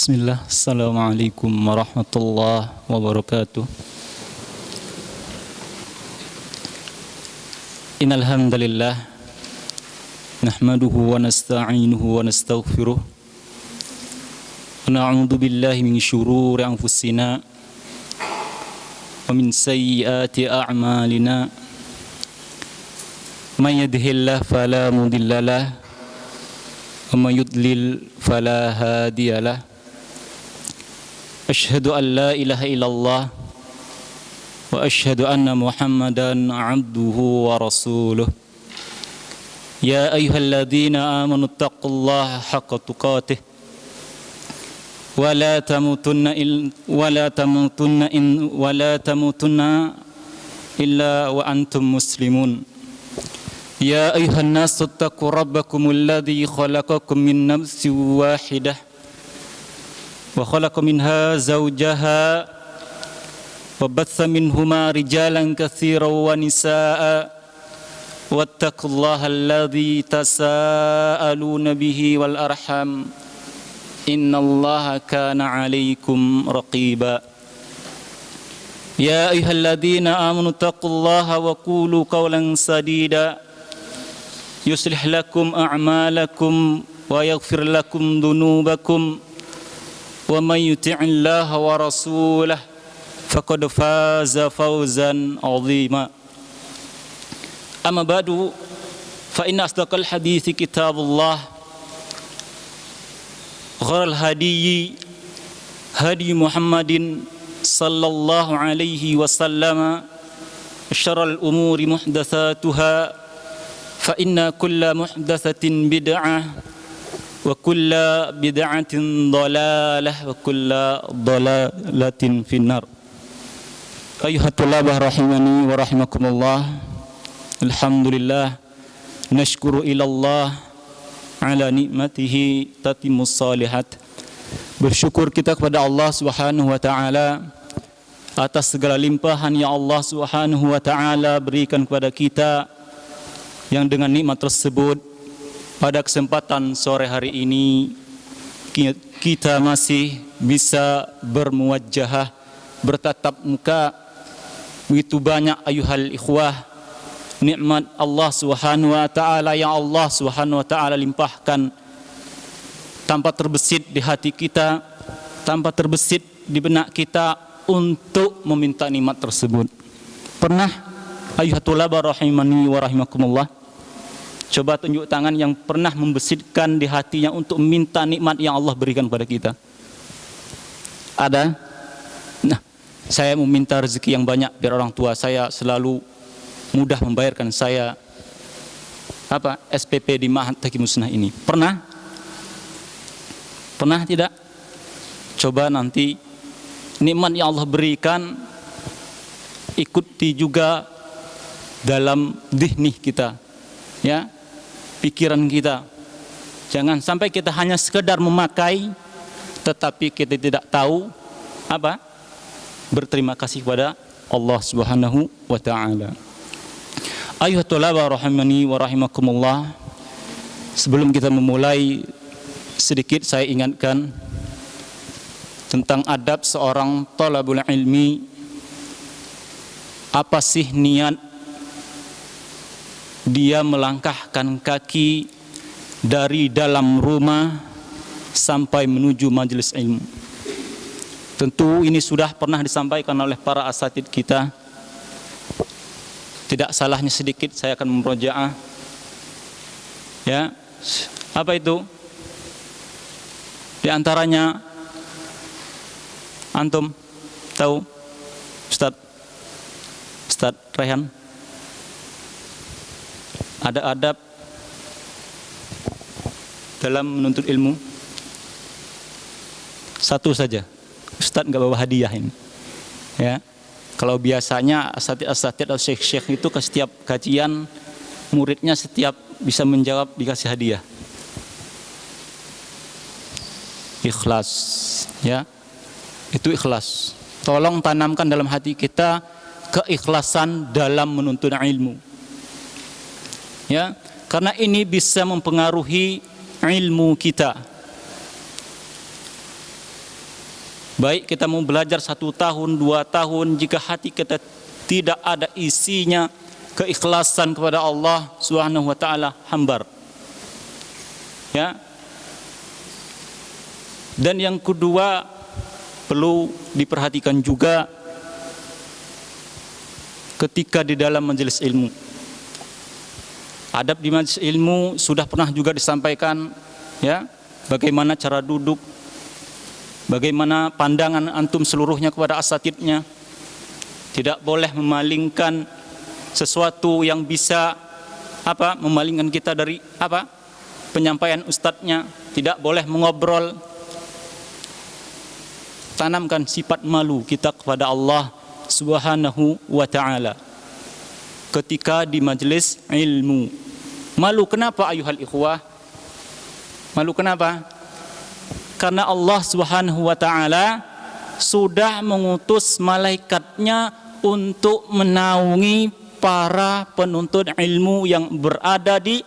Bismillah, Assalamualaikum warahmatullahi wabarakatuh. Innal hamdalillah nahmaduhu wa nasta'inuhu wa nastaghfiruh wa na'udzu billahi min syururi anfusina wa min sayyiati a'malina. May yahdihillahu fala mudilla lahu wa may yudlil fala hadiya lahu. Asyhadu an la ilaha illallah wa asyhadu anna Muhammadan abduhu wa rasuluh. Ya ayyuhalladzina amanu taqullaha haqqa tuqatih wa la tamutunna illa wa antum muslimun. Ya ayyuhan nasu taqu rabbakumul ladzi khalaqakum min nafsin wahidah wa khalaqa minha zawjaha wa batha minhuma rijalan katsiran wa nisaa'a wattaqullaha alladzi tasaaluna bihi wal arham innallaha kana 'alaikum raqiba. Ya ayyuhalladzina amanu taqullaha wa qulu qawlan sadida yuslih lakum a'malakum wa yaghfir lakum dhunubakum wa may yuti'illaha wa rasulahu faqad faza fawzan 'azima. Amma ba'du, fa inna asdaqal hadithi kitabullah khairal hadiyyi hadi Muhammadin sallallahu alaihi wasallam, syarrul umuri muhdatsatuha fa inna kulla muhdatsatin bid'ah wa kulla bid'atin dhalalah wa kulla dhalalatin finnar. Ayuhat tulabah rahimani wa rahimakumullah. Alhamdulillah nashkuru ilallah ala nikmatihi tatimmus salihat. Bersyukur kita kepada Allah Subhanahu wa taala atas segala limpahan yang Allah Subhanahu wa taala berikan kepada kita, yang dengan nikmat tersebut pada kesempatan sore hari ini kita masih bisa bermuwajjahah, bertatap muka. Begitu banyak ayuhal ikhwah nikmat Allah Subhanahu wa taala yang Allah Subhanahu wa taala limpahkan tanpa terbesit di hati kita, tanpa terbesit di benak kita untuk meminta nikmat tersebut. Pernah ayuhatul laba rahimani wa rahimakumullah, coba tunjuk tangan yang pernah membesitkan di hatinya untuk minta nikmat yang Allah berikan kepada kita. Ada? Nah, saya meminta rezeki yang banyak biar orang tua saya selalu mudah membayarkan saya SPP di Ma'had Taqiymusnah ini. Pernah? Pernah tidak? Coba nanti nikmat yang Allah berikan ikuti juga dalam dhihnih kita, ya, pikiran kita. Jangan sampai kita hanya sekedar memakai tetapi kita tidak tahu berterima kasih kepada Allah Subhanahu wa taala. Ayuhatul laba rahimani wa rahimakumullah. Sebelum kita memulai, sedikit saya ingatkan tentang adab seorang thalabul ilmi. Apa sih niat dia melangkahkan kaki dari dalam rumah sampai menuju majelis ilmu? Tentu ini sudah pernah disampaikan oleh para asatidz kita. Tidak salahnya sedikit saya akan memurojaah. Ya, apa itu? Di antaranya antum tahu, Ustaz Rehan? Ada adab dalam menuntut ilmu. Satu saja, Ustaz nggak bawa hadiah ini, ya. Kalau biasanya asatidz atau syekh-syekh itu ke setiap kajian muridnya setiap bisa menjawab dikasih hadiah. Ikhlas, ya, itu ikhlas. Tolong tanamkan dalam hati kita keikhlasan dalam menuntut ilmu, ya, karena ini bisa mempengaruhi ilmu kita. Baik kita mau belajar 1 tahun, 2 tahun, jika hati kita tidak ada isinya keikhlasan kepada Allah Subhanahu wa taala, hambar. Ya. Dan yang kedua, perlu diperhatikan juga ketika di dalam majelis ilmu. Adab di majelis ilmu sudah pernah juga disampaikan, ya. Bagaimana cara duduk, bagaimana pandangan antum seluruhnya kepada asatidnya. Tidak boleh memalingkan sesuatu yang bisa memalingkan kita dari penyampaian ustadznya. Tidak boleh mengobrol. Tanamkan sifat malu kita kepada Allah Subhanahu wa taala ketika di majelis ilmu. Malu kenapa ayuhal ikhwah? Malu kenapa? Karena Allah Subhanahu wa taala sudah mengutus malaikatnya untuk menaungi para penuntut ilmu yang berada di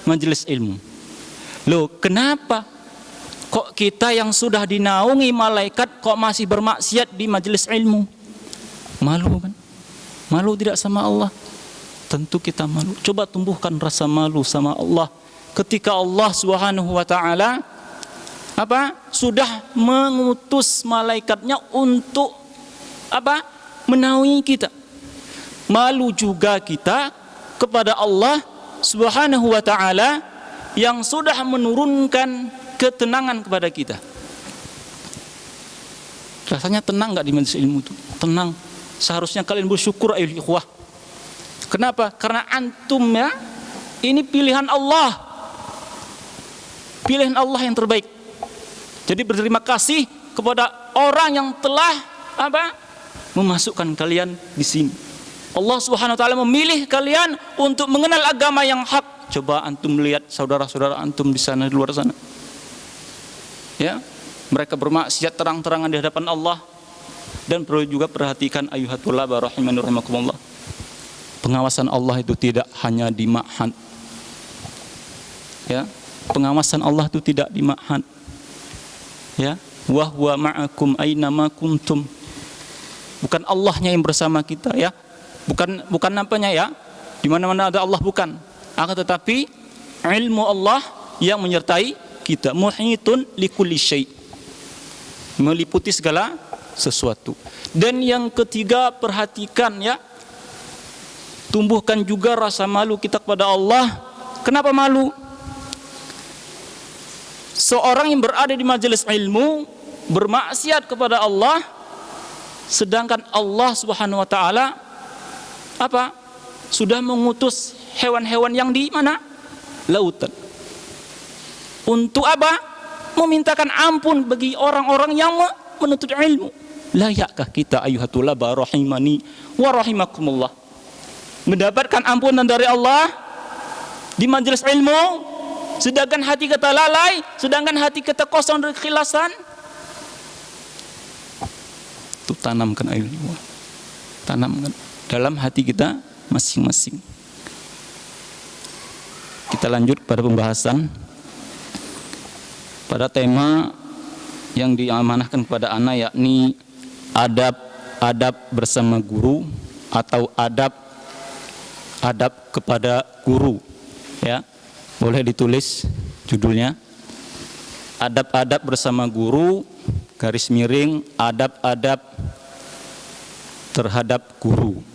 majelis ilmu. Loh, kenapa kok kita yang sudah dinaungi malaikat kok masih bermaksiat di majelis ilmu? Malu kan? Malu tidak sama Allah? Tentu kita malu. Coba tumbuhkan rasa malu sama Allah ketika Allah Subhanahu wa taala sudah mengutus malaikatnya untuk menaungi kita. Malu juga kita kepada Allah Subhanahu wa taala yang sudah menurunkan ketenangan kepada kita. Rasanya tenang enggak di majelis ilmu itu? Tenang. Seharusnya kalian bersyukur ayo ikhwah. Kenapa? Karena antum ya, ini pilihan Allah. Pilihan Allah yang terbaik. Jadi berterima kasih kepada orang yang telah memasukkan kalian di sini. Allah Subhanahu wa taala memilih kalian untuk mengenal agama yang hak. Coba antum lihat saudara-saudara antum di sana, di luar sana. Ya, mereka bermaksiat terang-terangan di hadapan Allah. Dan perlu juga perhatikan ayyuhatullah rahimani rahimakumullah. Pengawasan Allah itu tidak hanya di ma'had. Ya, pengawasan Allah itu tidak di ma'had. Ya, wa huwa ma'akum aina ma kuntum. Bukan Allahnya yang bersama kita ya. Bukan nampaknya ya. Di mana-mana ada Allah bukan. Akan tetapi ilmu Allah yang menyertai kita. Muhitun likulli syai'. Meliputi segala sesuatu. Dan yang ketiga, perhatikan ya. Tumbuhkan juga rasa malu kita kepada Allah. Kenapa malu? Seorang yang berada di majelis ilmu bermaksiat kepada Allah, sedangkan Allah Subhanahu wa taala sudah mengutus hewan-hewan yang di mana? Lautan. Untuk memintakan ampun bagi orang-orang yang menuntut ilmu. Layakkah kita ayyuhatullah rahimani wa rahimakumullah mendapatkan ampunan dari Allah di majelis ilmu, sedangkan hati kita lalai, sedangkan hati kita kosong dari keikhlasan? Itu tanamkan ilmu, tanamkan dalam hati kita masing-masing. Kita lanjut pada pembahasan pada tema yang diamanahkan kepada anak, yakni adab bersama guru atau adab kepada guru ya. Boleh ditulis judulnya, adab-adab bersama guru garis miring adab-adab terhadap guru.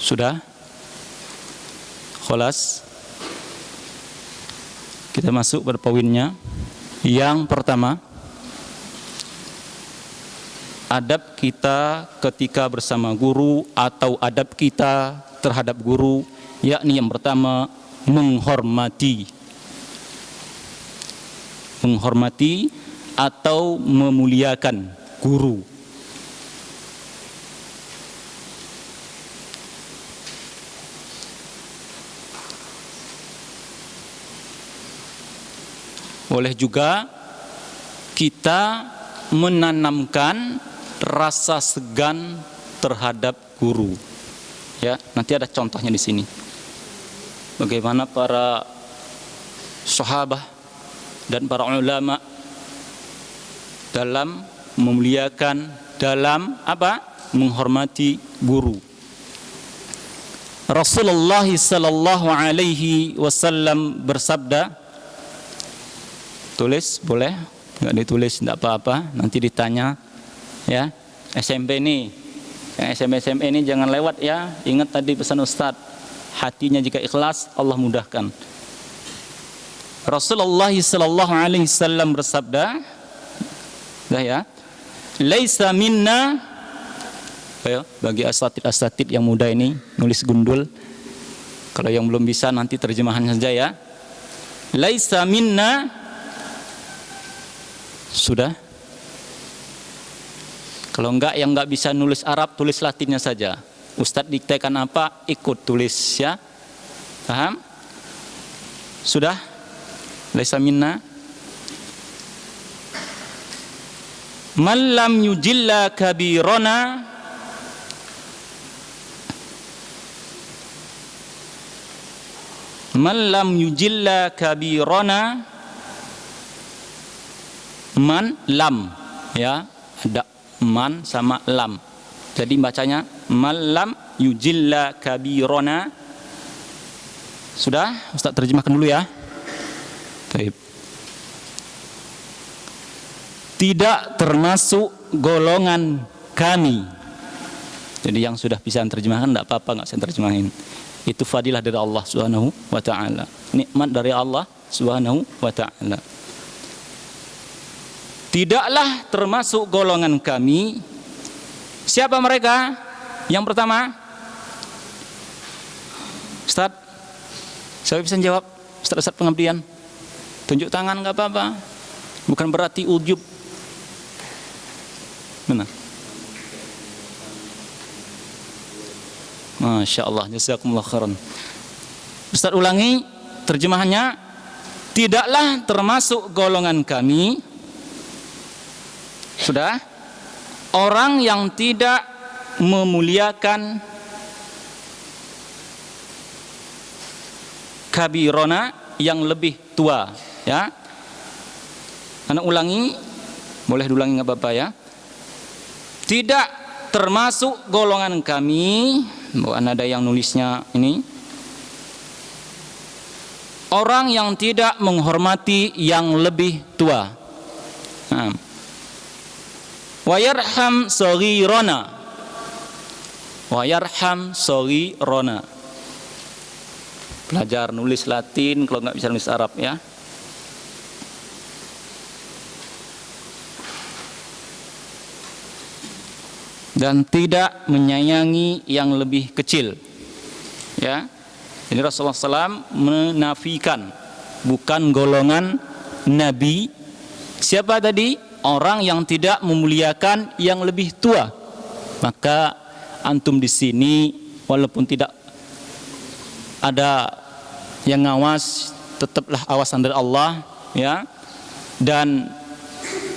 Sudah? Kholas. Kita masuk pada poinnya. Yang pertama, adab kita ketika bersama guru atau adab kita terhadap guru, yakni yang pertama menghormati atau memuliakan guru. Boleh juga kita menanamkan rasa segan terhadap guru. Ya, nanti ada contohnya di sini. Bagaimana para sahabat dan para ulama dalam memuliakan, dalam menghormati guru. Rasulullah sallallahu alaihi wasallam bersabda, tulis boleh, enggak ditulis enggak apa-apa, nanti ditanya ya. SMP nih, yang SMP ini jangan lewat ya. Ingat tadi pesan Ustaz, hatinya jika ikhlas Allah mudahkan. Rasulullah sallallahu alaihi wasallam bersabda, ya, laisa minna. Ayo, bagi asatid yang muda ini nulis gundul. Kalau yang belum bisa nanti terjemahan saja ya. Laisa minna. Sudah? Kalau enggak, yang enggak bisa nulis Arab, tulis Latinnya saja. Ustadz diktekan apa, ikut tulis ya. Paham? Sudah? Laisa minna. Man lam yujilla kabirana man lam yujilla kabirana. Man lam ya, ada man sama lam, jadi bacanya man lam yujilla kabirana. Sudah? Ustaz terjemahkan dulu ya. Baik. Tidak termasuk golongan kami. Jadi yang sudah bisa terjemahkan tidak apa-apa, nggak saya terjemahin. Itu fadilah dari Allah Subhanahu wa taala. Nikmat dari Allah Subhanahu wa taala. Tidaklah termasuk golongan kami. Siapa mereka? Yang pertama, Ustaz, siapa bisa jawab? Ustaz pengabdian. Tunjuk tangan nggak apa-apa. Bukan berarti ujub. Mana? Masya Allah, jazakumullah khairan. Ustaz ulangi terjemahannya. Tidaklah termasuk golongan kami. Sudah? Orang yang tidak memuliakan kabirona, yang lebih tua ya. Anak ulangi, boleh diulangi nggak apa-apa ya. Tidak termasuk golongan kami. Bukan ada yang nulisnya ini. Orang yang tidak menghormati yang lebih tua. Wa yarham saghirana. Wa yarham saghirana. Belajar nulis Latin kalau nggak bisa nulis Arab ya. Dan tidak menyayangi yang lebih kecil ya. Jadi Rasulullah SAW menafikan bukan golongan Nabi. Siapa tadi? Orang yang tidak memuliakan yang lebih tua. Maka antum di sini walaupun tidak ada yang ngawas, tetaplah awasan dari Allah ya. Dan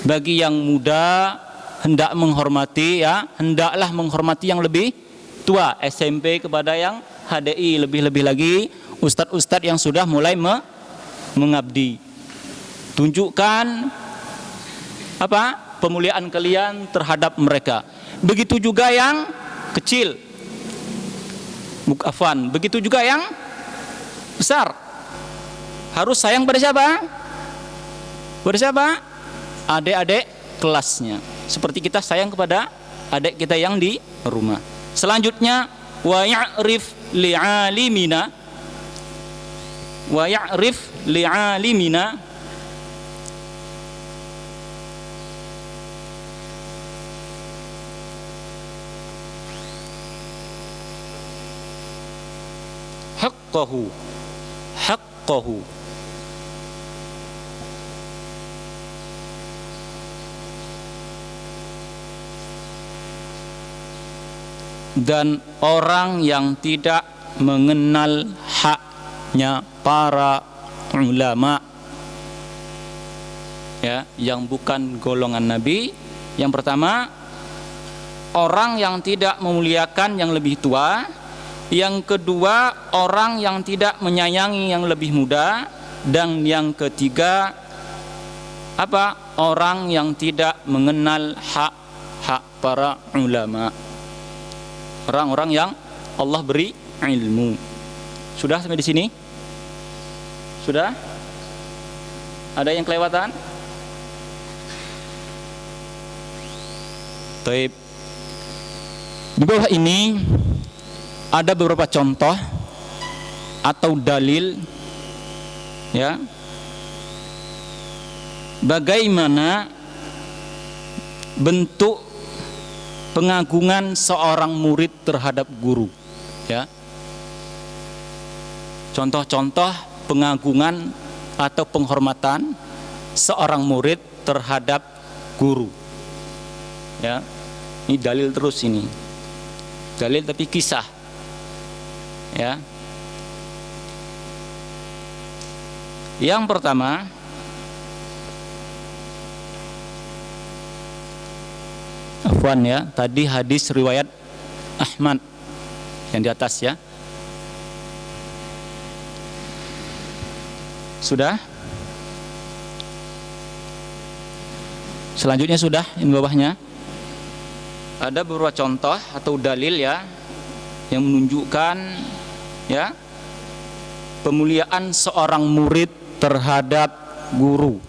bagi yang muda hendak menghormati ya, hendaklah menghormati yang lebih tua. SMP kepada yang HDI, lebih-lebih lagi ustadz-ustadz yang sudah mulai mengabdi. Tunjukkan pemuliaan kalian terhadap mereka. Begitu juga yang kecil. Afwan, begitu juga yang besar. Harus sayang pada siapa? Pada siapa? Adik-adik kelasnya. Seperti kita sayang kepada adik kita yang di rumah. Selanjutnya, wa ya'rif li'alimina. Wa ya'rif li'alimina. Haqqahu. Haqqahu. Dan orang yang tidak mengenal haknya para ulama ya, yang bukan golongan Nabi. Yang pertama, orang yang tidak memuliakan yang lebih tua. Yang kedua, orang yang tidak menyayangi yang lebih muda. Dan yang ketiga, orang yang tidak mengenal hak para ulama, orang-orang yang Allah beri ilmu. Sudah sampai di sini? Sudah? Ada yang kelewatan? Baik. Di bawah ini ada beberapa contoh atau dalil, ya, bagaimana bentuk pengagungan seorang murid terhadap guru, ya. Contoh-contoh pengagungan atau penghormatan seorang murid terhadap guru, ya. Ini dalil terus ini, dalil tapi kisah, ya. Yang pertama, afwan ya, tadi hadis riwayat Ahmad yang di atas, ya. Sudah? Selanjutnya sudah, yang bawahnya ada beberapa contoh atau dalil, ya, yang menunjukkan, ya, pemuliaan seorang murid terhadap guru.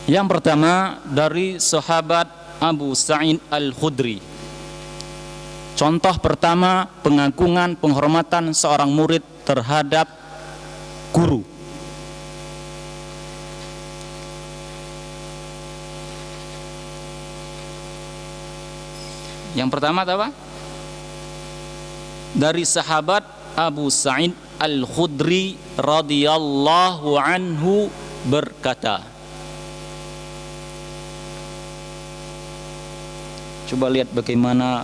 Yang pertama dari sahabat Abu Sa'id Al-Khudri. Contoh pertama pengagungan penghormatan seorang murid terhadap guru. Yang pertama apa? Dari sahabat Abu Sa'id Al-Khudri radhiyallahu anhu berkata. Coba lihat bagaimana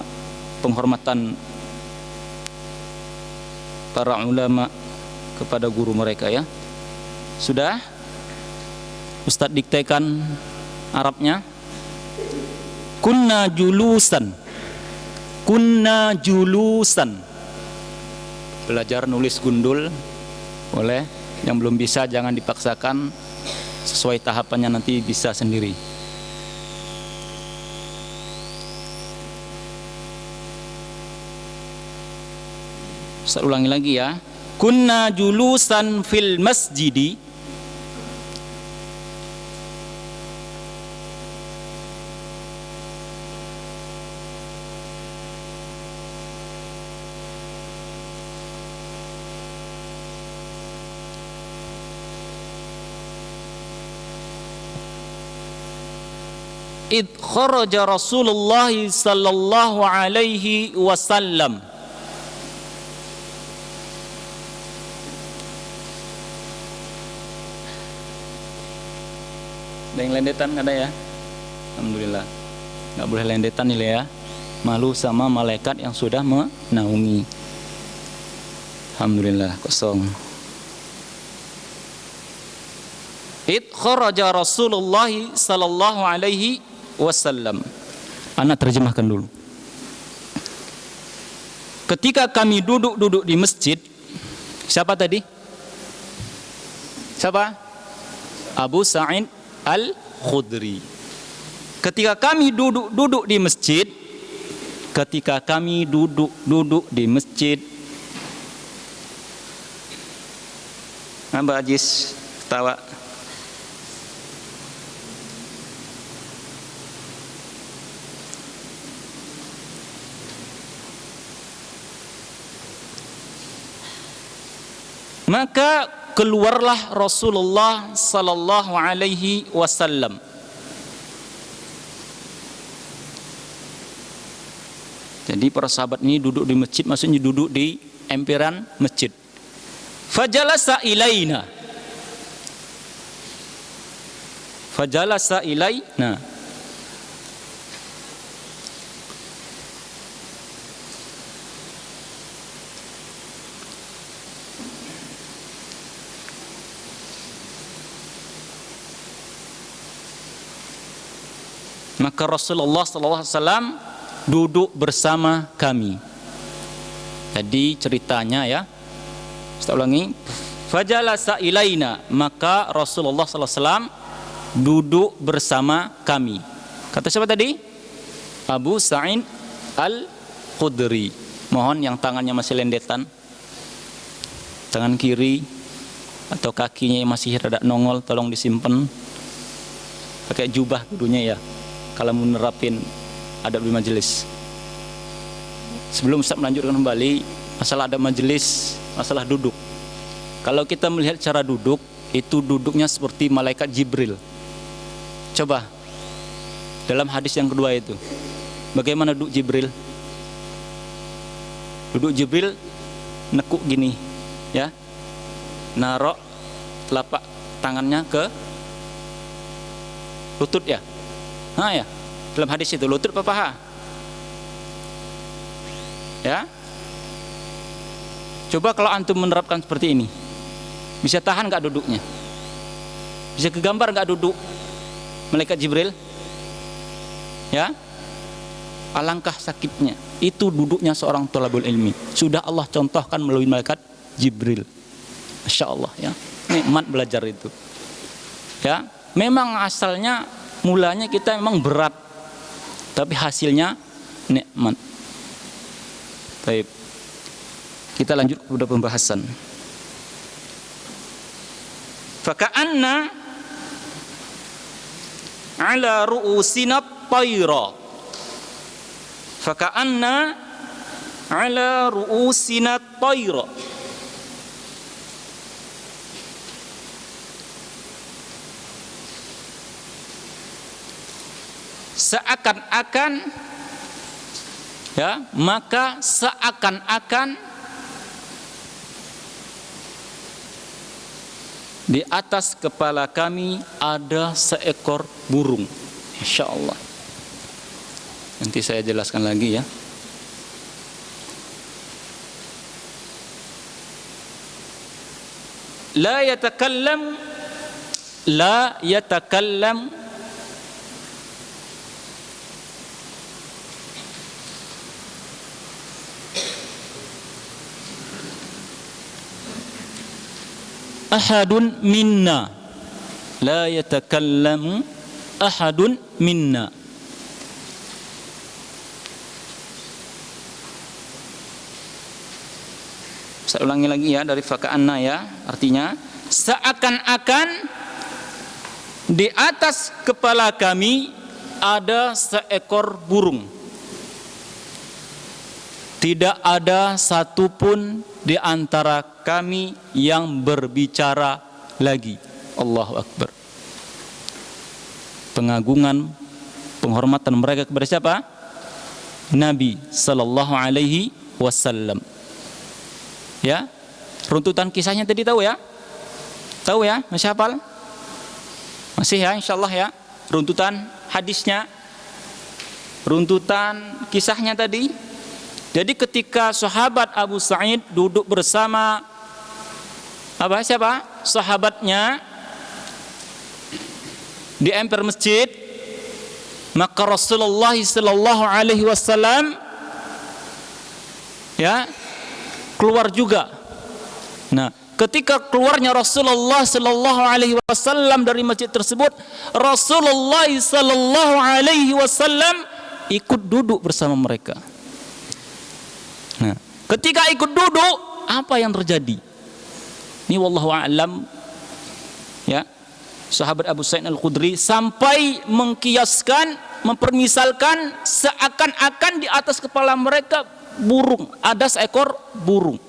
penghormatan para ulama kepada guru mereka, ya. Sudah? Ustadz diktekan Arabnya. Kunna julusan. Belajar nulis gundul boleh, yang belum bisa jangan dipaksakan, sesuai tahapannya nanti bisa sendiri. Saya ulangi lagi, ya. Kunna julusan fil masjidi. Id kharaja Rasulullah sallallahu alaihi wasallam. Ada yang lendetan ada, ya? Alhamdulillah. Nggak boleh lendetan nih, ya. Malu sama malaikat yang sudah menaungi. Alhamdulillah, kosong. Id kharaja Rasulullah sallallahu alaihi wasallam. Anak terjemahkan dulu. Ketika kami duduk di masjid, siapa tadi? Siapa? Abu Sa'id Al-Khudri. Ketika kami duduk di masjid, Mbak Ajis ketawa. Maka keluarlah Rasulullah sallallahu alaihi wasallam. Jadi para sahabat ini duduk di masjid, maksudnya duduk di emperan masjid. Fajalasa ilaina. Maka Rasulullah SAW duduk bersama kami. Jadi ceritanya ya, saya ulangi. Fajalasa ilaina, maka Rasulullah SAW duduk bersama kami. Kata siapa tadi? Abu Sa'id Al-Khudri. Mohon yang tangannya masih lendetan, tangan kiri atau kakinya yang masih rada nongol, tolong disimpan. Pakai jubah kudunya ya, kalau menerapin adab di majelis. Sebelum Ustaz melanjutkan kembali masalah adab majelis, masalah duduk. Kalau kita melihat cara duduk, itu duduknya seperti malaikat Jibril. Coba dalam hadis yang kedua itu, bagaimana duduk Jibril? Duduk Jibril nekuk gini, ya, narok telapak tangannya ke lutut ya. Nah ya, dalam hadis itu lutut apa paha? Ya. Coba kalau antum menerapkan seperti ini, bisa tahan nggak duduknya? Bisa kegambar nggak duduk malaikat Jibril? Ya, alangkah sakitnya. Itu duduknya seorang thalabul ilmi. Sudah Allah contohkan melalui malaikat Jibril. Masya Allah ya, nikmat belajar itu. Ya, memang asalnya mulanya kita memang berat, tapi hasilnya nikmat. Baik, kita lanjut kepada pembahasan. Faka'anna ala ru'usina tayra. Faka'anna ala ru'usina tayra. Seakan-akan ya, maka seakan-akan di atas kepala kami ada seekor burung. Insya Allah. Nanti saya jelaskan lagi ya. La yatakallam ahadun minna, la yatakallamu ahadun minna. Saya ulangi lagi ya, dari faka'anna ya, artinya seakan-akan di atas kepala kami ada seekor burung. Tidak ada satupun di antara kami yang berbicara lagi. Allahu Akbar. Pengagungan, penghormatan mereka kepada siapa? Nabi sallallahu alaihi wasallam. Ya, runtutan kisahnya tadi tahu ya? Tahu ya? Masih hafal? Masih ya, insyaallah ya. Runtutan hadisnya, runtutan kisahnya tadi. Jadi ketika sahabat Abu Sa'id duduk bersama siapa? Sahabatnya di emper masjid, maka Rasulullah sallallahu alaihi wasallam ya keluar juga. Nah, ketika keluarnya Rasulullah sallallahu alaihi wasallam dari masjid tersebut, Rasulullah sallallahu alaihi wasallam ikut duduk bersama mereka. Nah, ketika ikut duduk, apa yang terjadi? Ini wallahu a'lam ya. Sahabat Abu Sa'id Al-Khudri sampai mengkiaskan, mempermisalkan seakan-akan di atas kepala mereka burung, ada seekor burung.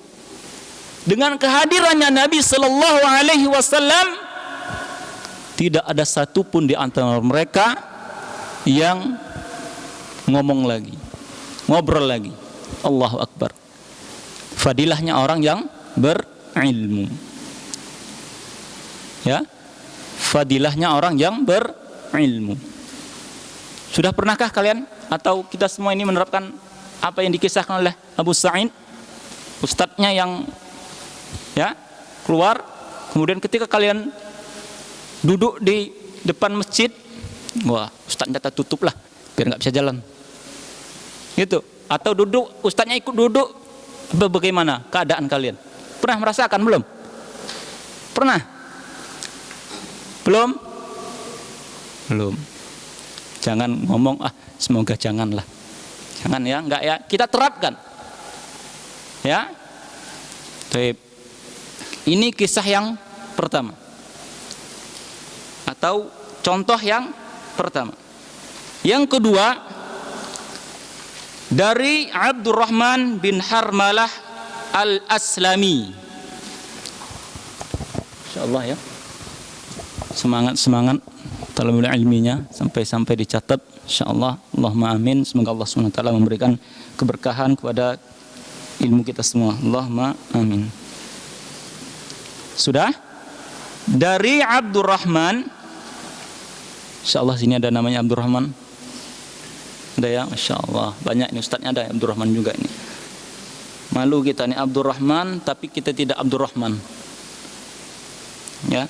Dengan kehadirannya Nabi sallallahu alaihi wasallam, tidak ada satupun di antara mereka yang ngomong lagi, ngobrol lagi. Allahu Akbar. Fadilahnya orang yang berilmu. Ya. Fadilahnya orang yang berilmu. Sudah pernahkah kalian atau kita semua ini menerapkan apa yang dikisahkan oleh Abu Sa'id? Ustadznya yang ya keluar, kemudian ketika kalian duduk di depan masjid, Wah, ustadznya kita tutup lah biar nggak bisa jalan. Gitu. Atau duduk, ustadznya ikut duduk. Bagaimana keadaan kalian? Pernah merasakan belum? Pernah? Belum? Belum. Jangan ngomong semoga janganlah. Jangan ya, enggak ya. Kita terapkan. Ya. Baik. Ini kisah yang pertama. Atau contoh yang pertama. Yang kedua, dari Abdurrahman bin Harmalah Al-Aslami. Insyaallah ya. Semangat talabul ilminya sampai dicatat insyaallah. Allahumma amin. Semoga Allah SWT memberikan keberkahan kepada ilmu kita semua. Allahumma amin. Sudah? Dari Abdurrahman, insyaallah sini ada namanya Abdurrahman. Ada ya, insyaallah. Banyak ini ustadznya ada Abdurrahman juga ini. Malu kita nih Abdurrahman tapi kita tidak Abdurrahman. Ya.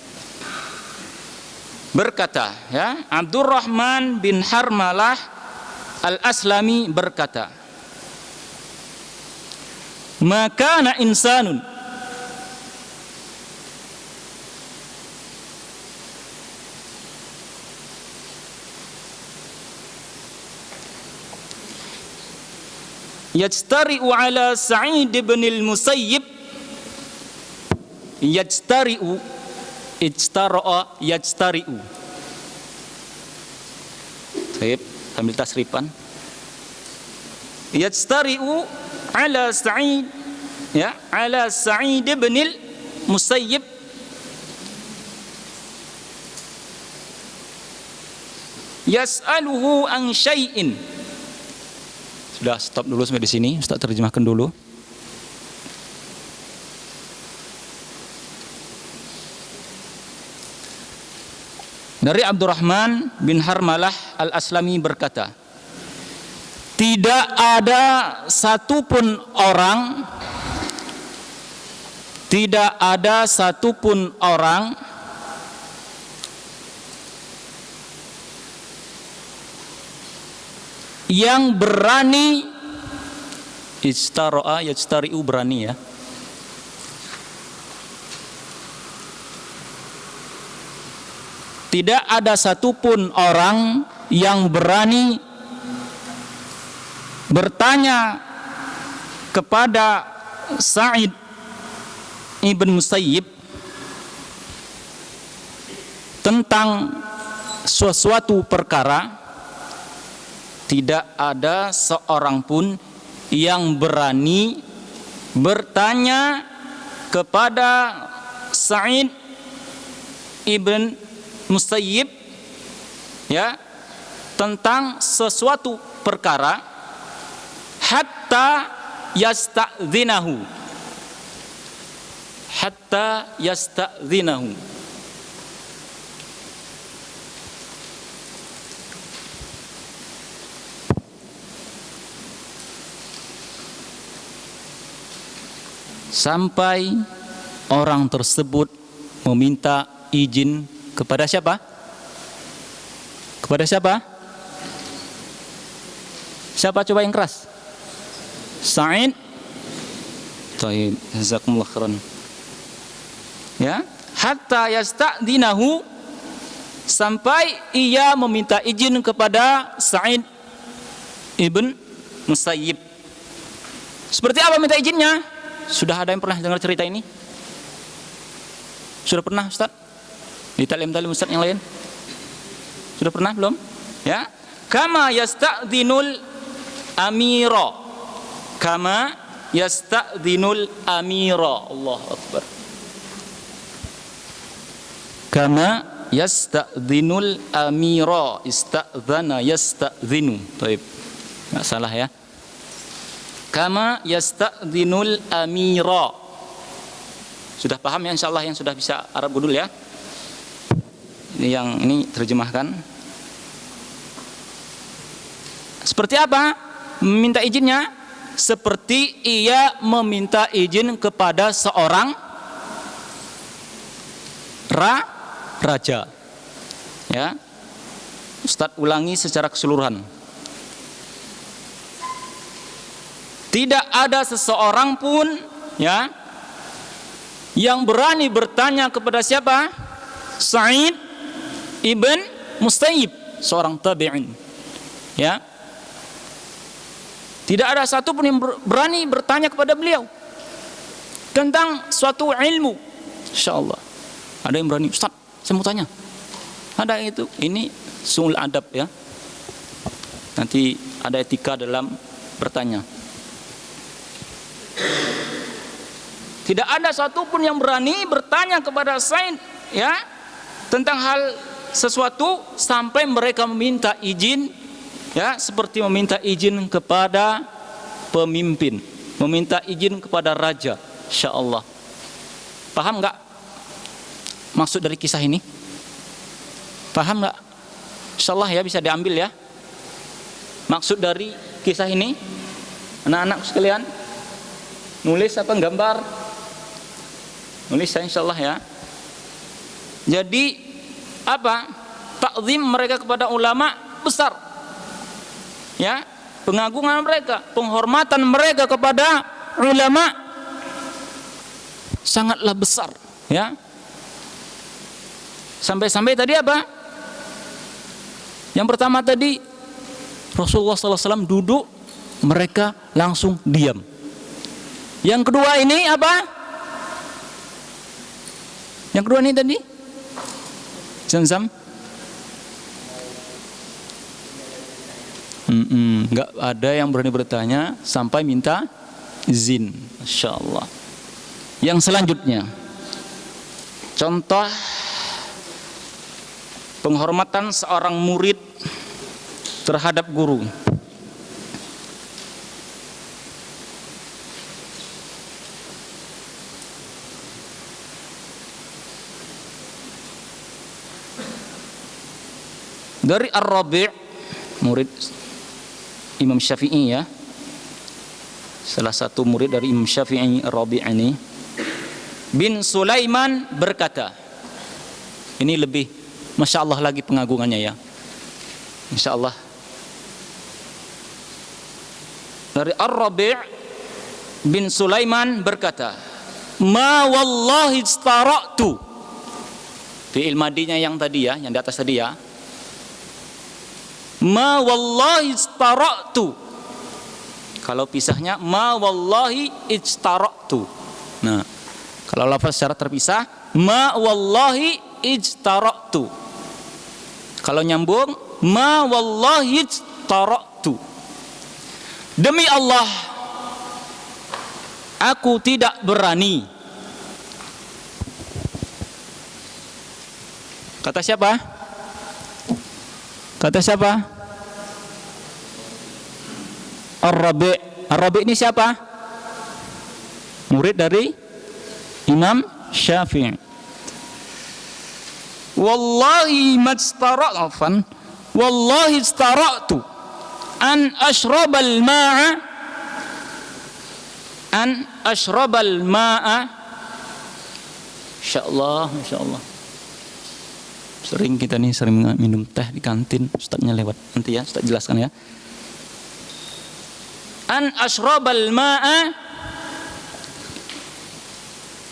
Berkata, ya, Abdurrahman bin Harmalah Al-Aslami berkata, "Makana insanun yajtari'u ala Sa'id bin al-Musayyib yajtari'u ijtara'a yajtari'u." Baik, ambil tasrifan. Yajtari'u ala Sa'id, ya, ala Sa'id bin al-Musayyib yas'aluhu an syai'in. Sudah, stop dulu sampai di sini. Ustaz terjemahkan dulu. Dari Abdurrahman bin Harmalah Al-Aslami berkata, tidak ada satupun orang yang berani, ijtara'a yajtari'u, berani ya, tidak ada satupun orang yang berani bertanya kepada Sa'id ibn Musayyib tentang sesuatu perkara. Tidak ada seorang pun yang berani bertanya kepada Sa'id ibn Musayyib, ya, tentang sesuatu perkara hatta yasta'dzinahu, sampai orang tersebut meminta izin kepada siapa? Kepada siapa? Siapa coba yang keras? Sa'id. Baik, jazakumullah khairan. Ya, hatta yasta'dinahu, sampai ia meminta izin kepada Sa'id ibn Musayyib. Seperti apa minta izinnya? Sudah ada yang pernah dengar cerita ini? Sudah pernah, Ustaz? Di talim-talim Ustaz yang lain? Sudah pernah belum? Ya. Kama yasta'dzinul amira. Kama yasta'dzinul amira. Allahu Akbar. Kama yasta'dzinul amira. Ista'dzana yasta'dzinu. Baik. Enggak salah ya. Kama yasta'dzinul amira. Sudah paham ya insyaallah yang sudah bisa Arab Gudul ya? Yang ini terjemahkan. Seperti apa meminta izinnya? Seperti ia meminta izin kepada seorang raja, ya. Ustaz ulangi secara keseluruhan. Tidak ada seseorang pun ya yang berani bertanya kepada siapa? Sa'id ibn Musayyib, seorang tabi'in. Ya. Tidak ada satu pun yang berani bertanya kepada beliau tentang suatu ilmu. Insyaallah. Ada yang berani, Ustaz, saya mau tanya. Ada itu. Ini sungguh adab ya. Nanti ada etika dalam bertanya. Tidak ada satupun yang berani bertanya kepada Said ya tentang hal sesuatu sampai mereka meminta izin ya, seperti meminta izin kepada pemimpin, meminta izin kepada raja. Insyaallah. Paham enggak maksud dari kisah ini? Paham enggak? Insyaallah ya, bisa diambil ya. Maksud dari kisah ini, anak-anak sekalian, nulis apa gambar? Nulis saya insyaallah ya. Jadi apa? Takzim mereka kepada ulama besar. Ya, pengagungan mereka, penghormatan mereka kepada ulama sangatlah besar, ya. Sampai-sampai tadi apa? Yang pertama tadi Rasulullah SAW duduk, mereka langsung diam. Yang kedua ini apa? Yang kedua ini tadi Zamzam. Enggak ada yang berani bertanya sampai minta izin. Masya Allah. Yang selanjutnya, contoh penghormatan seorang murid terhadap guru. Dari Ar-Rabi', murid Imam Syafi'i ya, salah satu murid dari Imam Syafi'i, Ar-Rabi' ini, bin Sulaiman berkata, ini lebih Masya Allah lagi pengagungannya ya, Insya Allah. Dari Ar-Rabi' bin Sulaiman berkata, ma wallahi istara'tu, fi'il madinya yang tadi ya, yang di atas tadi ya, ma wallahi istara'tu. Kalau pisahnya ma wallahi istara'tu. Nah, kalau lafaz secara terpisah ma wallahi istara'tu. Kalau nyambung ma wallahi istara'tu. Demi Allah, aku tidak berani. Kata siapa? Kata siapa? Ar-Rabi'. Ar-Rabi' ini siapa? Murid dari Imam Syafi'i. Wallahi mastara'afan, wallahi istara'tu an ashrabal ma'a, an ashrabal ma'a. Insyaallah, insyaallah. Sering kita nih sering minum teh di kantin, ustaznya lewat. Nanti ya, ustaz jelaskan ya. An ashrabal ma'a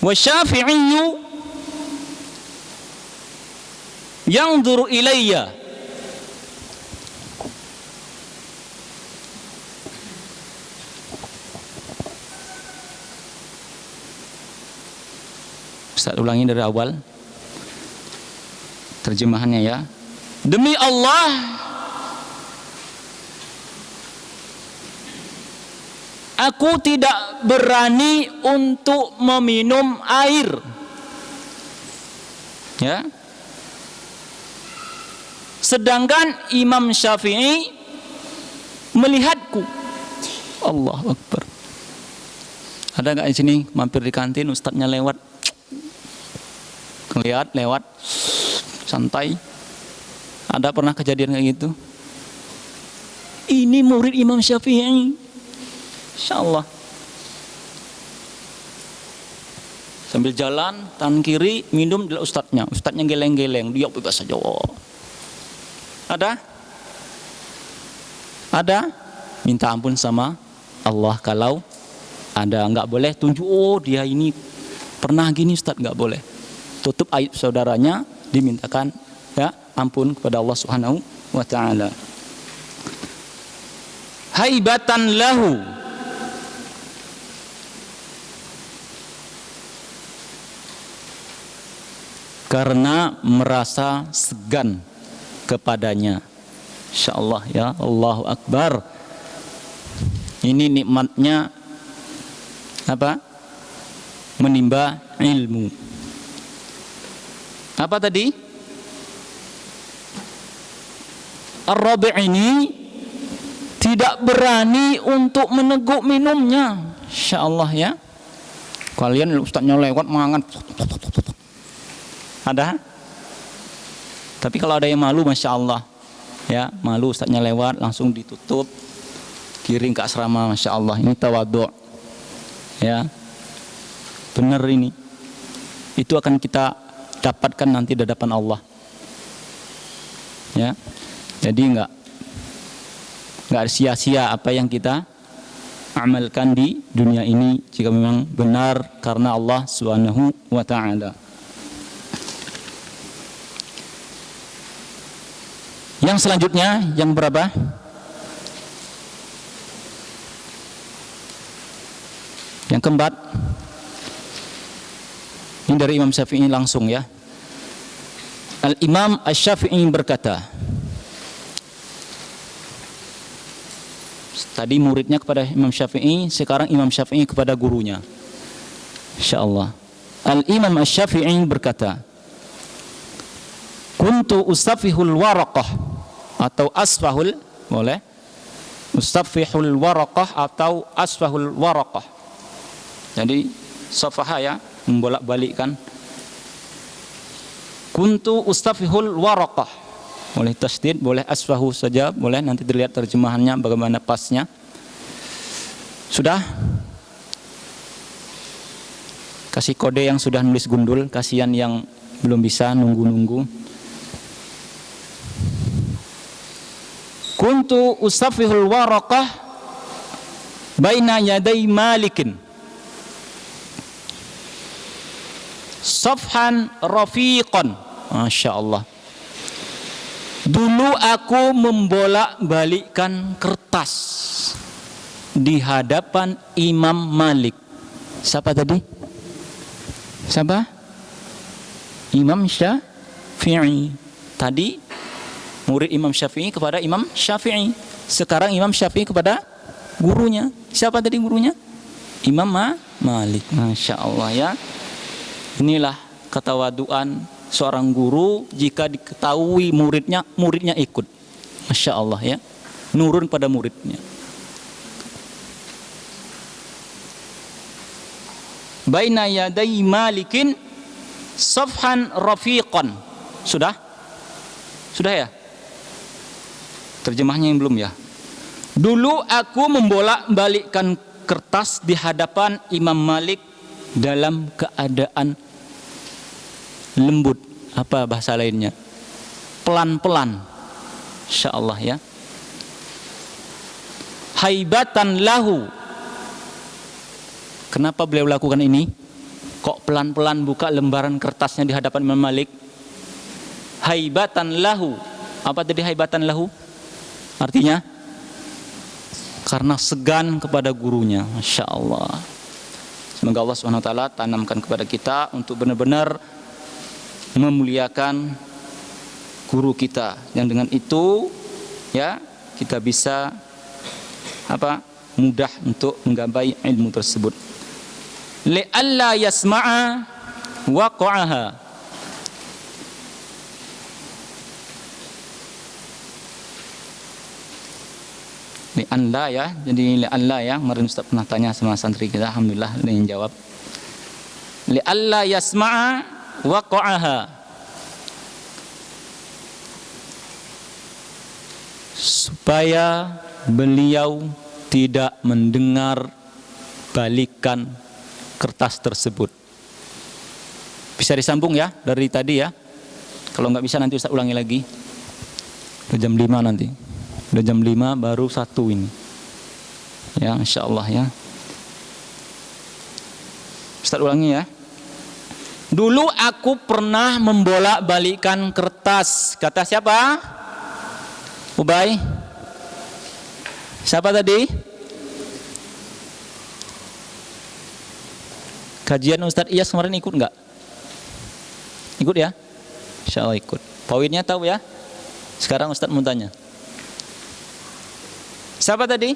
wa Syafi'iyyu yanzuru ilayya. Ustaz ulangi dari awal terjemahannya ya. Demi Allah, aku tidak berani untuk meminum air. Ya. Sedangkan Imam Syafi'i melihatku. Allahu Akbar. Ada nggak di sini mampir di kantin, ustadznya lewat, lihat lewat, santai. Ada pernah kejadian kayak gitu? Ini murid Imam Syafi'i. Insyaallah. Sambil jalan, tangan kiri minum dari ustadznya. Ustadznya geleng-geleng, dia bebas saja. Ada? Ada? Minta ampun sama Allah kalau ada. Enggak boleh tunjuk, oh dia ini pernah gini Ustaz, enggak boleh. Tutup aib saudaranya, dimintakan ya ampun kepada Allah Subhanahu wa taala. Haibatan lahu, karena merasa segan kepadanya. Insyaallah ya, Allahu Akbar. Ini nikmatnya apa? Menimba ilmu. Apa tadi? Ar-Rabi' ini tidak berani untuk meneguk minumnya. Insyaallah ya. Kalian ustaznya lewat mangan. Ada? Tapi kalau ada yang malu, masya Allah, ya malu ustaznya lewat langsung ditutup, kirim ke asrama, masya Allah. Ini tawadhu, ya benar ini. Itu akan kita dapatkan nanti di hadapan Allah. Ya, jadi nggak sia-sia apa yang kita amalkan di dunia ini jika memang benar karena Allah Subhanahu wa taala. Yang selanjutnya, yang berapa? Yang keempat. Ini dari Imam Syafi'i langsung ya. Al-Imam Asy-Syafi'i berkata, tadi muridnya kepada Imam Syafi'i, sekarang Imam Syafi'i kepada gurunya. Insyaallah. Al-Imam Asy-Syafi'i berkata, kuntu usafihul waraqah, atau asfahul, boleh usafihul waraqah atau asfahul waraqah. Jadi safaha ya, membolak-balikkan. Kuntu usafihul waraqah, boleh tasdid, boleh asfahu saja, boleh, nanti dilihat terjemahannya bagaimana pasnya. Sudah? Kasih kode yang sudah nulis gundul, kasihan yang belum bisa nunggu-nunggu. Kuntu usafihul waraqah baina yaday malikin safhan rafiqan. Masya Allah. Dulu aku membolak-balikkan kertas di hadapan Imam Malik. Siapa tadi? Siapa? Imam Syafi'i. Tadi murid Imam Syafi'i kepada Imam Syafi'i. Sekarang Imam Syafi'i kepada gurunya. Siapa tadi gurunya? Imam Malik. Masya Allah ya. Inilah ketawaduan seorang guru jika diketahui muridnya ikut. Masya Allah ya. Nurun pada muridnya. Baina yaday malikin safhan rafiqan. Sudah? Sudah ya? Terjemahnya yang belum ya. Dulu aku membolak-balikkan kertas di hadapan Imam Malik dalam keadaan lembut. Apa bahasa lainnya? Pelan-pelan. Insyaallah ya. Haibatan lahu. Kenapa beliau lakukan ini? Kok pelan-pelan buka lembaran kertasnya di hadapan Imam Malik? Haibatan lahu. Apa tadi haibatan lahu? Artinya karena segan kepada gurunya. Masya Allah. Semoga Allah SWT tanamkan kepada kita untuk benar-benar memuliakan guru kita, yang dengan itu ya kita bisa mudah untuk menggapai ilmu tersebut. Li'alla yasma'a waqa'aha. Li'alla ya, jadi li'alla ya, kemarin Ustaz pernah tanya sama santri kita, alhamdulillah ada yang jawab. Li'alla yasma'a waqa'aha, supaya beliau tidak mendengar balikan kertas tersebut. Bisa disambung ya dari tadi ya, kalau nggak bisa nanti Ustaz ulangi lagi. Udah jam 5 nanti. Udah jam 5 baru 1 ini. Ya, insyaallah ya. Ustaz ulangi ya. Dulu aku pernah membolak-balikkan kertas. Kata siapa? Ubay? Siapa tadi? Kajian Ustaz Iyas kemarin ikut enggak? Ikut ya? Insyaallah ikut. Poinnya tahu ya? Sekarang Ustaz mau tanya. Siapa tadi?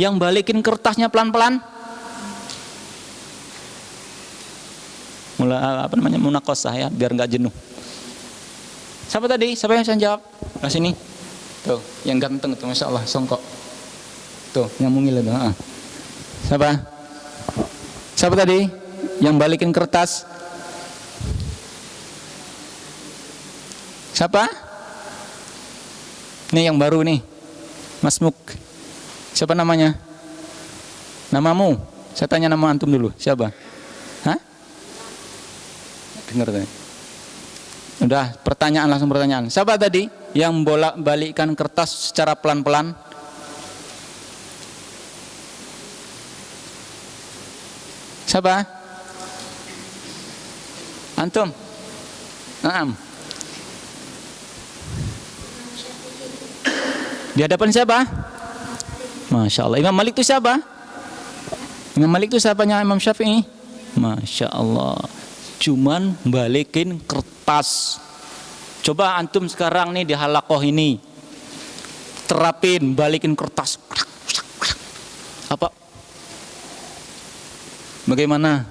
Yang balikin kertasnya pelan-pelan? Munakosah ya, biar enggak jenuh. Siapa tadi? Siapa yang bisa jawab? Nah sini. Tuh, yang ganteng tuh, Masya Allah, songkok. Tuh, yang mungil itu. Siapa? Siapa tadi? Yang balikin kertas? Siapa? Nih yang baru nih, Mas Muk. Siapa namanya? Namamu? Saya tanya nama antum dulu. Siapa? Hah? Dengar tadi. Udah, pertanyaan langsung pertanyaan. Siapa tadi yang bolak-balikkan kertas secara pelan-pelan? Siapa? Antum? Naam. Di hadapan siapa? Masya Allah. Imam Malik itu siapa? Imam Malik itu siapanya Imam Syafi'i? Masya Allah. Cuman balikin kertas. Coba antum sekarang nih di halaqah ini terapin balikin kertas. Apa? Bagaimana?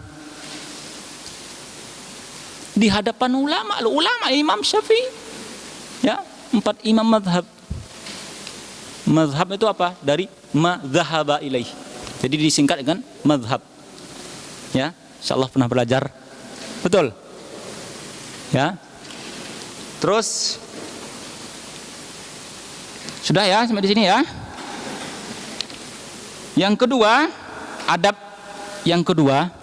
Di hadapan ulama Imam Syafi'i. Ya, 4 imam mazhab. Mazhab itu apa? Dari madzhaba ilaih. Jadi disingkat dengan mazhab. Ya, insyaallah pernah belajar. Betul? Ya. Terus sudah ya sampai di sini ya. Yang kedua, adab yang kedua,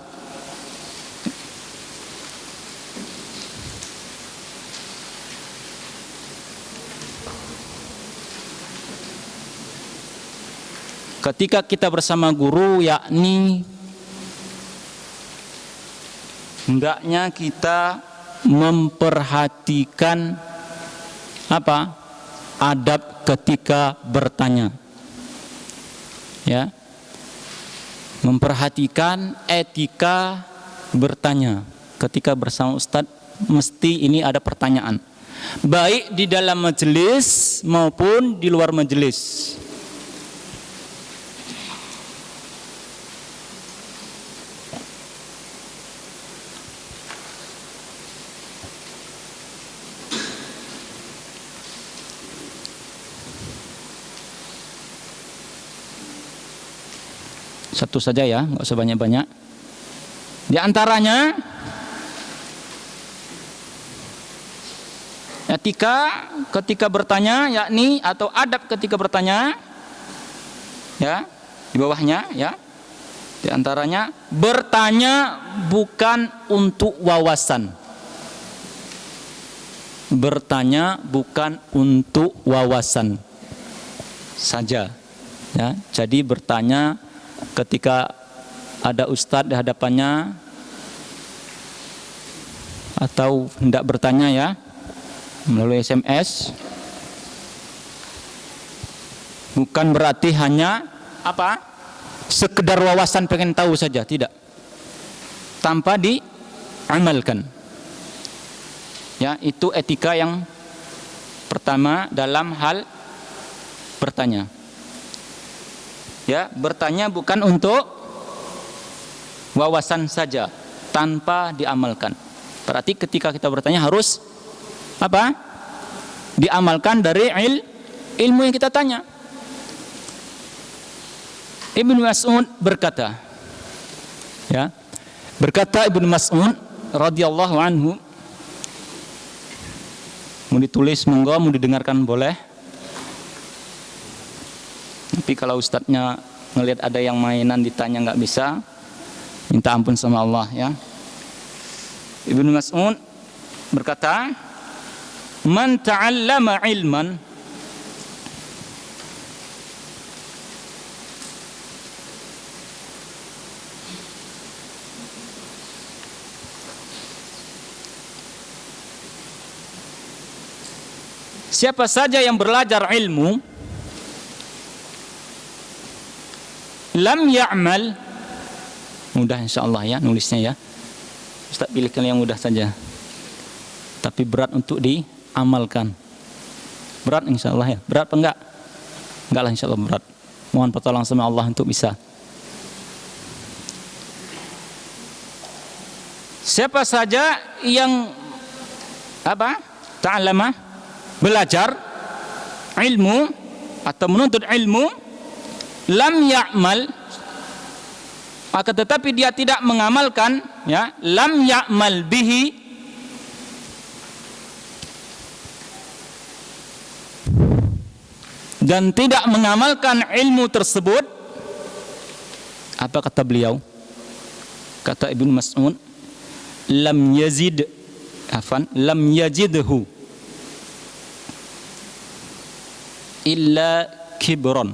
ketika kita bersama guru, yakni hendaknya kita memperhatikan apa? Adab ketika bertanya. Ya. Memperhatikan etika bertanya. Ketika bersama ustadz mesti ini ada pertanyaan. Baik di dalam majelis maupun di luar majelis. Satu saja ya, nggak usah banyak-banyak. Di antaranya etika ketika bertanya, yakni atau adab ketika bertanya, ya di bawahnya ya. Di antaranya bertanya bukan untuk wawasan. Bertanya bukan untuk wawasan saja. Ya, jadi bertanya ketika ada ustadz di hadapannya atau hendak bertanya ya melalui SMS, bukan berarti hanya apa sekedar wawasan pengen tahu saja, tidak, tanpa diamalkan. Ya, itu etika yang pertama dalam hal bertanya. Ya, bertanya bukan untuk wawasan saja, tanpa diamalkan. Berarti ketika kita bertanya harus apa? Diamalkan dari ilmu yang kita tanya. Ibnu Mas'ud berkata, ya, berkata Ibnu Mas'ud radhiyallahu anhu, mau ditulis monggo, mau didengarkan boleh. Tapi kalau ustadznya ngelihat ada yang mainan ditanya nggak bisa, minta ampun sama Allah ya. Ibnu Mas'ud berkata, man ta'allama ilman siapa saja yang belajar ilmu lam ya'mal, mudah insyaallah ya nulisnya ya. Ustaz pilihkan yang mudah saja. Tapi berat untuk diamalkan. Berat insyaallah ya. Berat apa enggak? Enggak lah insyaallah berat. Mohon pertolongan sama Allah untuk bisa. Siapa saja yang ta'allama, belajar ilmu atau menuntut ilmu, lam ya'mal, akan tetapi dia tidak mengamalkan, ya, lam ya'mal bihi, dan tidak mengamalkan ilmu tersebut. Apa kata beliau? Kata Ibnu Mas'ud, lam yajidhu illa kibron,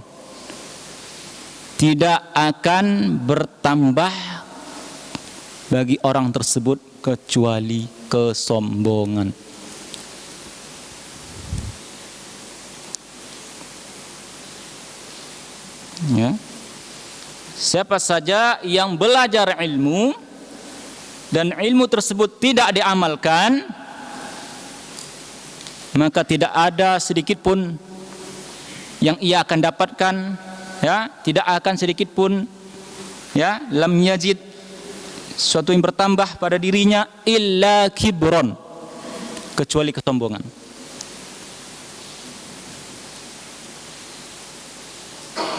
tidak akan bertambah bagi orang tersebut kecuali kesombongan. Ya. Siapa saja yang belajar ilmu dan ilmu tersebut tidak diamalkan, maka tidak ada sedikit pun yang ia akan dapatkan, ya, tidak akan sedikit pun, ya, lam yajid, sesuatu yang bertambah pada dirinya, illa kibron, kecuali kesombongan.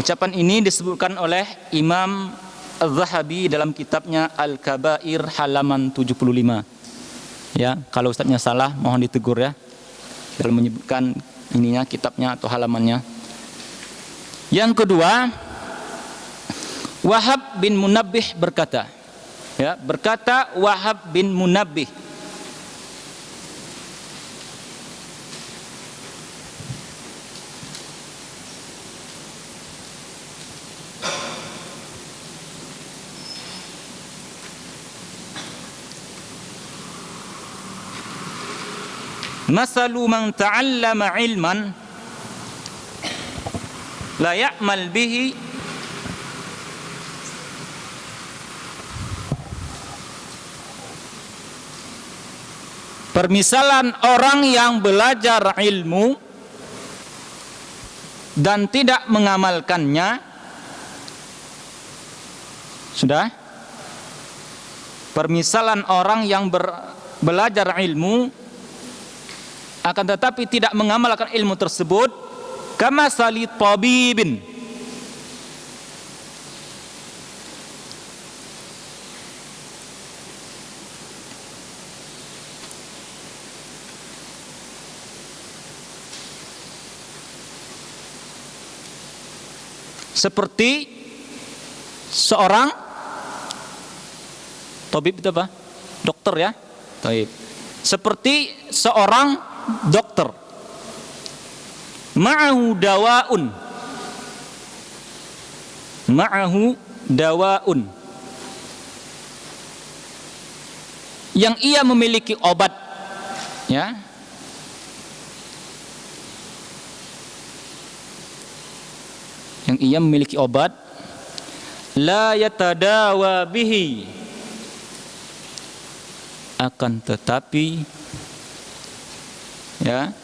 Ucapan ini disebutkan oleh Imam Az-Zahabi dalam kitabnya Al-Kabair halaman 75. Ya, kalau ustaznya salah mohon ditegur ya dalam menyebutkan ininya, kitabnya atau halamannya. Yang kedua, Wahab bin Munabbih berkata, ya, berkata Wahab bin Munabbih, masalu man ta'allama ilman la ya'mal bihi permisalan orang yang belajar ilmu dan tidak mengamalkannya. Sudah? Permisalan orang yang belajar ilmu akan tetapi tidak mengamalkan ilmu tersebut, kama sali tabibin, seperti seorang tabib itu apa? Dokter ya. Tabib. Seperti seorang dokter, ma'ahu dawaun, yang ia memiliki obat, ya, yang ia memiliki obat, la yatadawa bihi, akan tetapi, ya,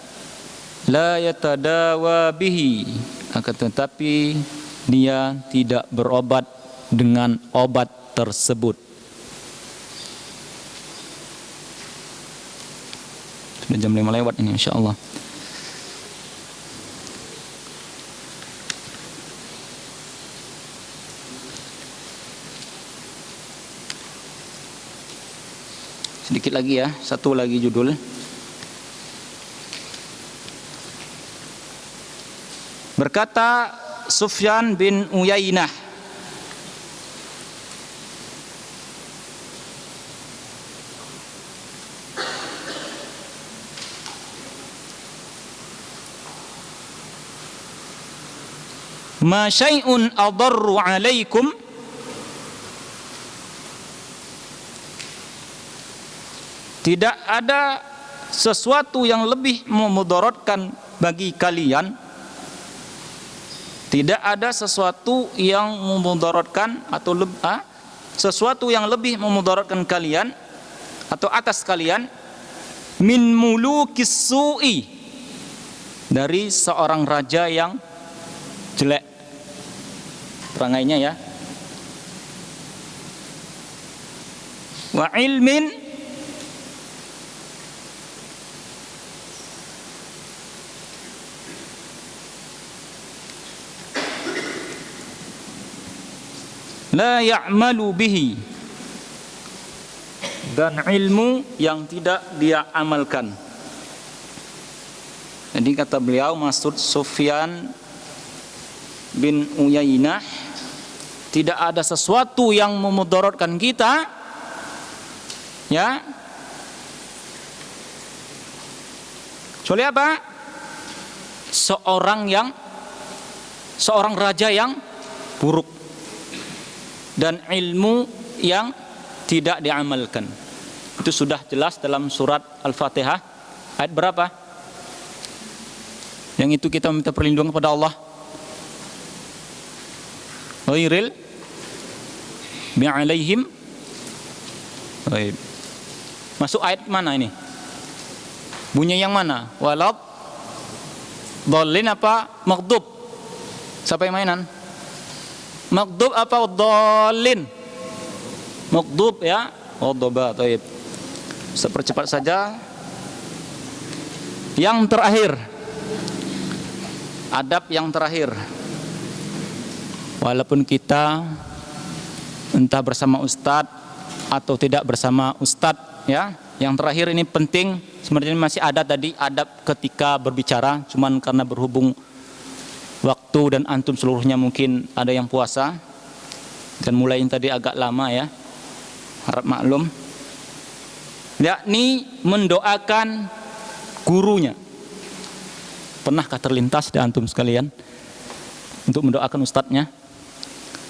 la yatadawa bihi, akan tetapi dia tidak berobat dengan obat tersebut. Sudah jam 5 lewat ini insyaallah. Sedikit lagi ya, satu lagi judul. Berkata Sufyan bin Uyainah, ma syai'un adarru 'alaikum, tidak ada sesuatu yang lebih memudaratkan bagi kalian, tidak ada sesuatu yang memudaratkan atau sesuatu yang lebih memudaratkan kalian atau atas kalian, min mulukis su'i, dari seorang raja yang jelek perangainya ya, wa ilmin, la ya'malu bihi, dan ilmu yang tidak dia amalkan. Jadi kata beliau, maksud Sufyan bin Uyainah, tidak ada sesuatu yang memudaratkan kita, ya, kecuali apa? Seorang raja yang buruk dan ilmu yang tidak diamalkan. Itu sudah jelas dalam surat Al-Fatihah ayat berapa? Yang itu kita minta perlindungan kepada Allah. Ghairil bi'alaihim. Baik. Masuk ayat mana ini? Bunyi yang mana? Walad dhalin apa maghdub? Siapa yang mainan? Maghdub apa dhalin? Maghdub ya. Ghadaba. Baik. Sepercepat saja. Yang terakhir, adab yang terakhir. Walaupun kita entah bersama ustadz atau tidak bersama ustadz, ya, yang terakhir ini penting. Sebenarnya masih ada tadi adab ketika berbicara, cuman karena berhubung waktu dan antum seluruhnya mungkin ada yang puasa dan mulai tadi agak lama ya, harap maklum. Yakni mendoakan gurunya. Pernahkah terlintas di antum sekalian untuk mendoakan ustadznya?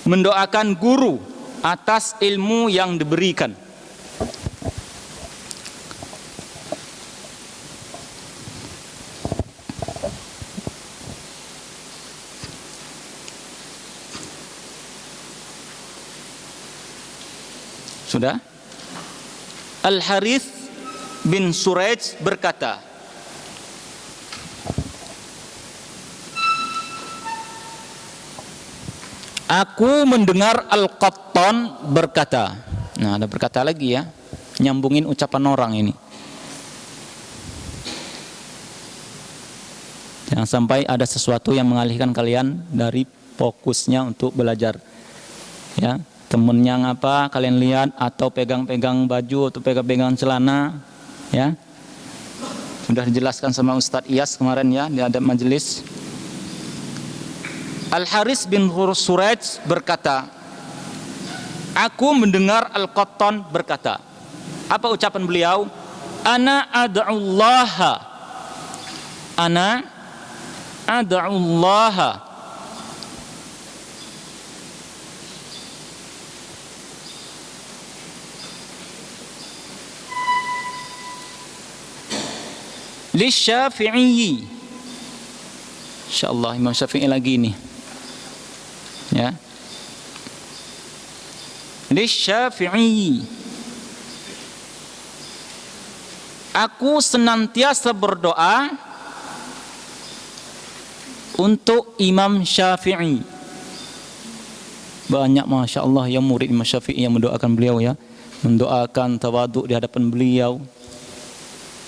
Mendoakan guru atas ilmu yang diberikan. Sudah? Al-Harith bin Suraij berkata, aku mendengar Al-Qattan berkata. Nah, ada berkata lagi ya, nyambungin ucapan orang ini. Jangan sampai ada sesuatu yang mengalihkan kalian dari fokusnya untuk belajar. Ya, temennya ngapa kalian lihat, atau pegang-pegang baju atau pegang-pegang celana, ya. Sudah dijelaskan sama Ustadz Iyas kemarin ya di adab majelis. Al-Harith bin Suraij berkata, aku mendengar Al-Qattan berkata. Apa ucapan beliau? Ana ad'ullaha lisyafi'i. Insyaallah Imam Syafi'i lagi nih. Ya. Lisyafi'i. Aku senantiasa berdoa untuk Imam Syafi'i. Banyak Masya Allah yang murid Imam Syafi'i yang mendoakan beliau ya, mendoakan tawaduk di hadapan beliau.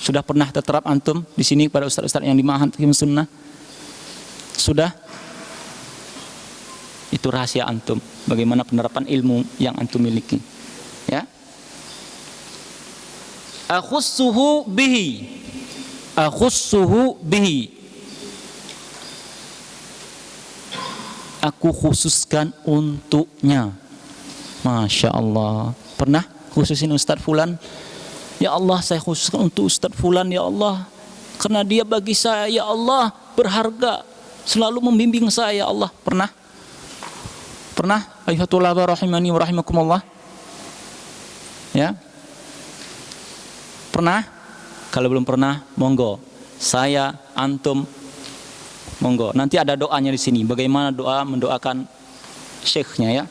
Sudah pernah terterap antum di sini pada ustaz-ustaz yang di Ma'had Fikih Sunnah? Sudah? Itu rahasia antum, bagaimana penerapan ilmu yang antum miliki. Ya. Akhussuhu bihi. Aku khususkan untuknya. Masya Allah. Pernah khususin Ustadz Fulan? Ya Allah, saya khususkan untuk Ustadz Fulan ya Allah, karena dia bagi saya ya Allah berharga. selalu membimbing saya, ya Allah. Pernah? Ayuhat tulaba rahimani wa rahimakumullah. Ya. Pernah? Kalau belum pernah, monggo. Saya, antum, monggo. Nanti ada doanya di sini. Bagaimana doa mendoakan syekhnya, ya.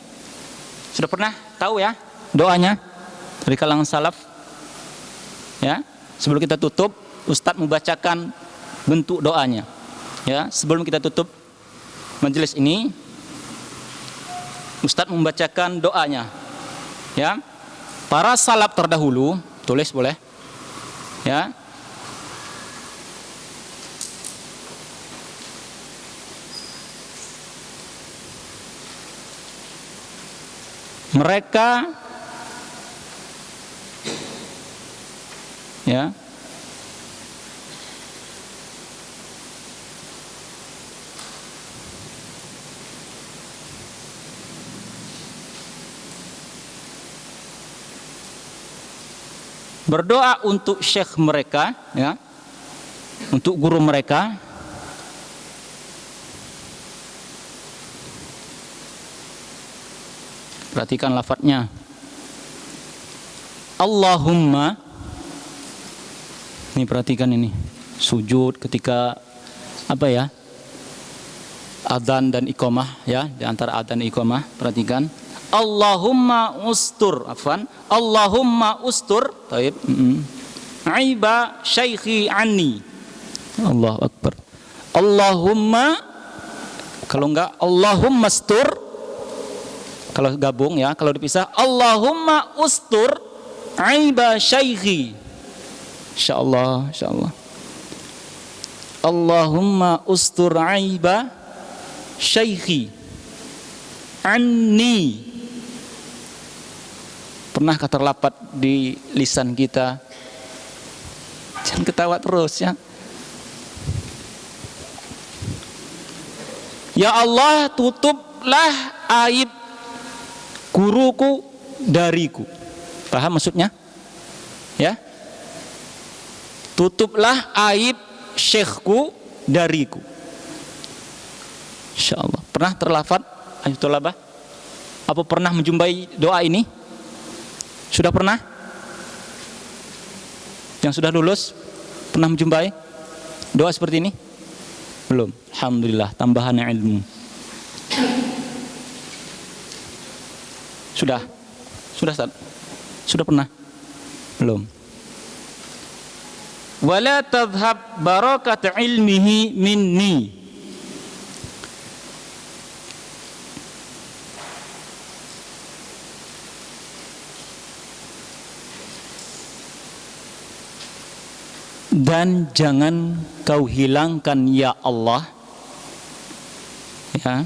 Sudah pernah tahu ya doanya dari kalangan salaf? Ya. Sebelum kita tutup, Ustadz membacakan bentuk doanya. Ya, sebelum kita tutup majelis ini, Ustadz membacakan doanya. Ya. Para salaf terdahulu, tulis boleh. Ya. Mereka ya berdoa untuk syekh mereka, ya, untuk guru mereka. Perhatikan lafadznya. Allahumma. Ini perhatikan ini. Sujud ketika apa ya? Adzan dan iqamah, ya, di antara adzan dan iqamah, perhatikan. Allahumma ustur, afwan. Allahumma ustur, taib. Aiba syaikhi anni. Allahu akbar. Allahumma, kalau enggak Allahumma astur. Kalau gabung, ya, kalau dipisah, Allahumma ustur aiba syaikhi. Insyaallah, insyaallah. Allahumma ustur aiba syaikhi anni. Pernahkah terlapat di lisan kita? Jangan ketawa terus, ya. Ya Allah, tutuplah aib guruku dariku. Paham maksudnya? Ya. Tutuplah aib syekhku dariku. Insyaallah. Pernah terlafat ayat tolabah? Apa pernah menjumpai doa ini? Sudah pernah? Yang sudah lulus pernah menjumpai doa seperti ini? Belum. Alhamdulillah, tambahan ilmu. Sudah Ustaz? Sudah pernah? Belum. Wala tadhhab barakat ilmihi minni. Dan jangan kau hilangkan, ya Allah, ya,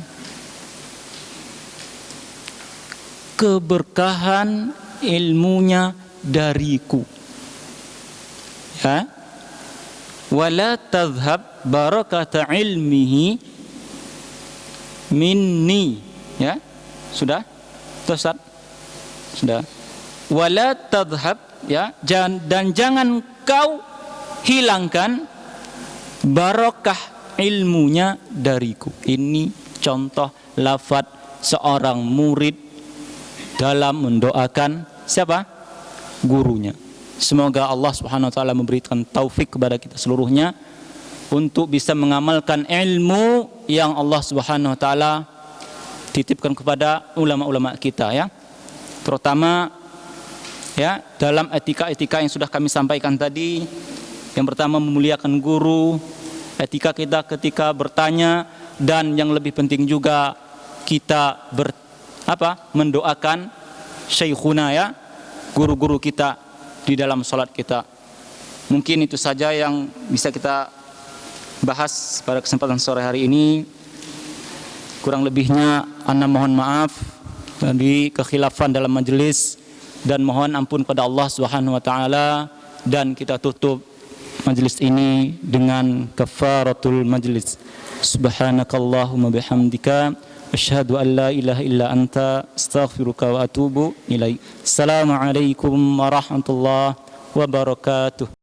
keberkahan ilmunya dariku, ya. Wala tadhhab barakata ilmihi minni, ya. Sudah? Ustaz? Sudah. Wala tadhhab, ya, dan jangan kau hilangkan barakah ilmunya dariku. Ini contoh lafaz seorang murid dalam mendoakan siapa? Gurunya. Semoga Allah Subhanahu wa taala memberikan taufik kepada kita seluruhnya untuk bisa mengamalkan ilmu yang Allah Subhanahu wa taala titipkan kepada ulama-ulama kita, ya. Terutama, ya, dalam etika-etika yang sudah kami sampaikan tadi. Yang pertama, memuliakan guru, etika kita ketika bertanya, dan yang lebih penting juga kita mendoakan syekhuna, ya, guru-guru kita di dalam salat kita. Mungkin itu saja yang bisa kita bahas pada kesempatan sore hari ini. Kurang lebihnya ana mohon maaf dari kekhilafan dalam majelis, dan mohon ampun pada Allah Subhanahu wa taala, dan kita tutup majelis ini dengan kafaratul majelis. Subhanakallahumma bihamdika asyhadu an la ilaha illa anta astaghfiruka wa atubu ilaik. Assalamualaikum warahmatullahi wabarakatuh.